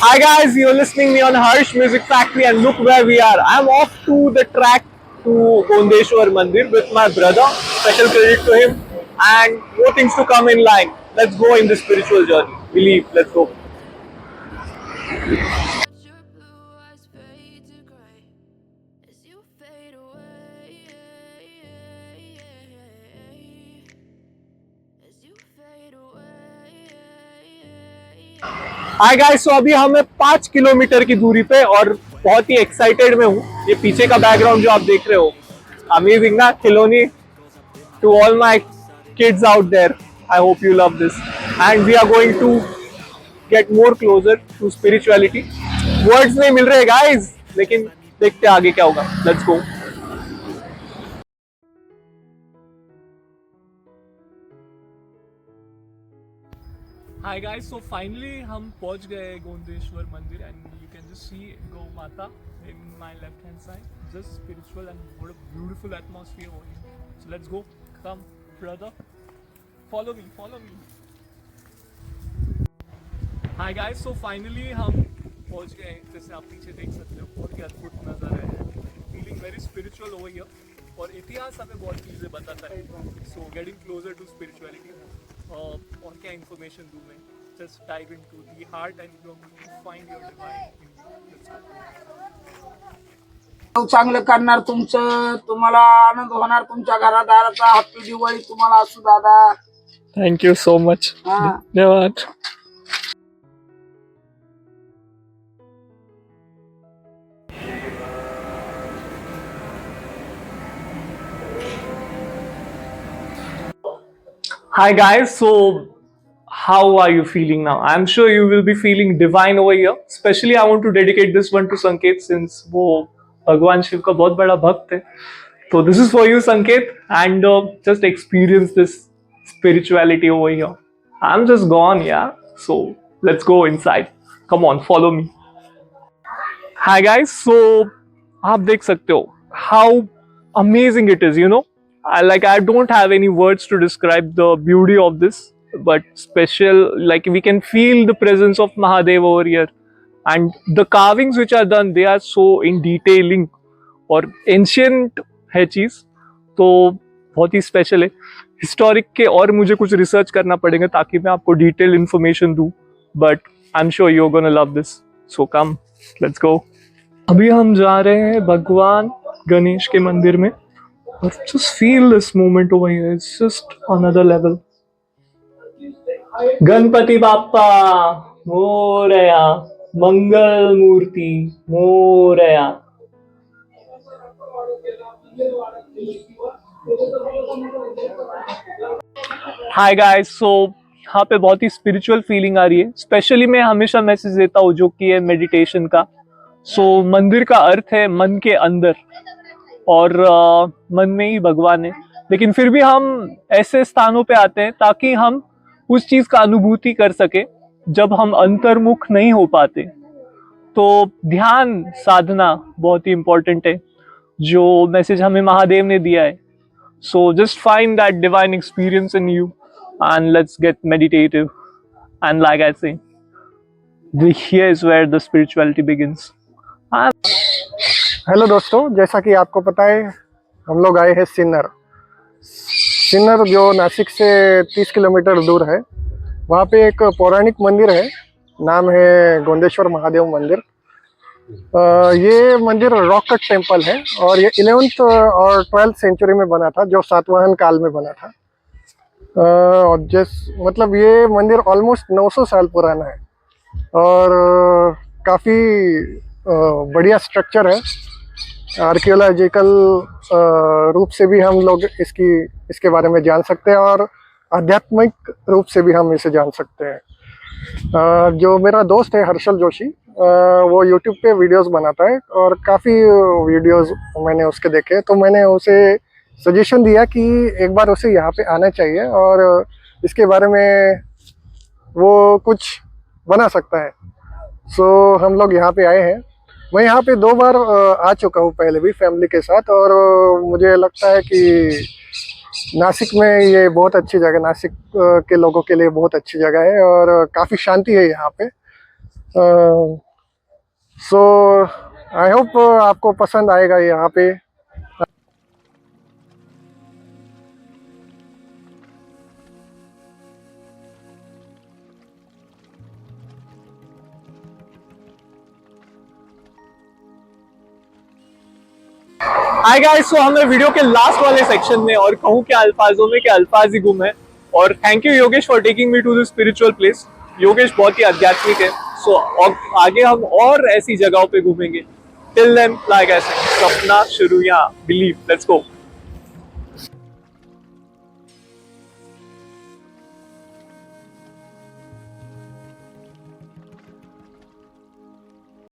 Hi guys, you're listening me on Harsh Music Factory and look where we are. I'm off to the track to Gondeshwar Mandir with my brother. Special credit to him and more things to come in line. Let's go in the spiritual journey. Believe, let's go. Hi guys, so अभी हमें 5 kilometre की दूरी पे और बहुत ही excited में हूँ। ये पीछे का बैकग्राउंड जो आप देख रहे हो, अमेजिंग ना, खिलौनी to all my kids out there. I hope you love this and we are going to get more closer to spirituality. Words नहीं मिल रहे गाइस, लेकिन देखते आगे क्या होगा। Let's go. Hi guys, so finally हम पहुंच गए गोंदेश्वर मंदिर and you can just see Go Mata in my left hand side. Just spiritual and what a beautiful atmosphere over here. So let's go. Come brother, follow me, follow me. Hi guys, so finally हम पहुंच गए। जैसे आप पीछे देख सकते हो बहुत ही अद्भुत नज़ारा है। Feeling very spiritual over here और इतिहास हमें बहुत चीज़ें बताता है। So getting closer to spirituality. और क्या इन्फॉर्मेशन दूँ मैं? Just dive into the heart and you're going to find your divine in you. चांगलं करणार तुमचं, तुम्हाला आनंद होणार तुमच्या घरादाराचा। हॅपी दिवाळी तुम्हाला असू दादा। Thank you so much. धन्यवाद। Hi guys, so how are you feeling now? I'm sure you will be feeling divine over here. Especially I want to dedicate this one to Sanket since वो भगवान शिव का बहुत बड़ा भक्त है। So this is for you Sanket and just experience this spirituality over here. I'm just gone, yeah. So let's go inside. Come on, follow me. Hi guys, so आप देख सकते हो how amazing it is, you know. I don't have any words to describe the beauty of this, but special, like we can feel the presence of Mahadev over here and the carvings which are done, they are so in detailing और ancient है चीज, तो बहुत ही special है। Historic के और मुझे कुछ रिसर्च करना पड़ेगा ताकि मैं आपको डिटेल इन्फॉर्मेशन दूँ, but I am sure you are gonna love this. So come let's go. अभी हम जा रहे हैं भगवान गणेश के मंदिर में और just feel this moment over here. It's just another level. Ganpati Bappa Morya, Mangal Murti Morya. Hi guys, so यहाँ पे बहुत ही स्पिरिचुअल फीलिंग आ रही है। स्पेशली मैं हमेशा मैसेज देता हूँ जो कि है मेडिटेशन का। सो मंदिर का अर्थ है मन के अंदर और मन में ही भगवान है, लेकिन फिर भी हम ऐसे स्थानों पे आते हैं ताकि हम उस चीज का अनुभूति कर सके जब हम अंतर्मुख नहीं हो पाते। तो ध्यान साधना बहुत ही इंपॉर्टेंट है, जो मैसेज हमें महादेव ने दिया है। So just find that divine experience in you and let's get meditative and like I say here is where the spirituality begins. Hello दोस्तों, जैसा कि आपको पता है हम लोग आए हैं सिन्नर। सिन्नर जो नासिक से 30 किलोमीटर दूर है, वहाँ पे एक पौराणिक मंदिर है, नाम है गोंदेश्वर महादेव मंदिर। ये मंदिर रॉक कट टेम्पल है और ये 11th और 12th सेंचुरी में बना था, जो सातवाहन काल में बना था। और मतलब ये मंदिर ऑलमोस्ट 900 साल पुराना है और काफ़ी बढ़िया स्ट्रक्चर है। आर्कियोलॉजिकल रूप से भी हम लोग इसके बारे में जान सकते हैं और आध्यात्मिक रूप से भी हम इसे जान सकते हैं। जो मेरा दोस्त है हर्षल जोशी, वो यूट्यूब पे वीडियोस बनाता है और काफ़ी वीडियोस मैंने उसके देखे, तो मैंने उसे सजेशन दिया कि एक बार उसे यहाँ पे आना चाहिए और इसके बारे में वो कुछ बना सकता है। सो हम लोग यहाँ पे आए हैं। मैं यहाँ पे 2 बार आ चुका हूँ पहले भी फैमिली के साथ, और मुझे लगता है कि नासिक में ये बहुत अच्छी जगह, नासिक के लोगों के लिए बहुत अच्छी जगह है और काफ़ी शांति है यहाँ पे। सो आई होप आपको पसंद आएगा यहाँ पे। हाय गाइस, सो हमें वीडियो के लास्ट वाले सेक्शन में, और कहूँ क्या अल्फाजों में, क्या अल्फाज ही गुम है। और thank you Yogesh for taking me to this spiritual place. Yogesh बहुत ही आध्यात्मिक है। सो आगे हम और ऐसी जगहों पे घूमेंगे। टिल देन, लाइक ऐसे सपना शुरू या बिलीव, लेट्स गो।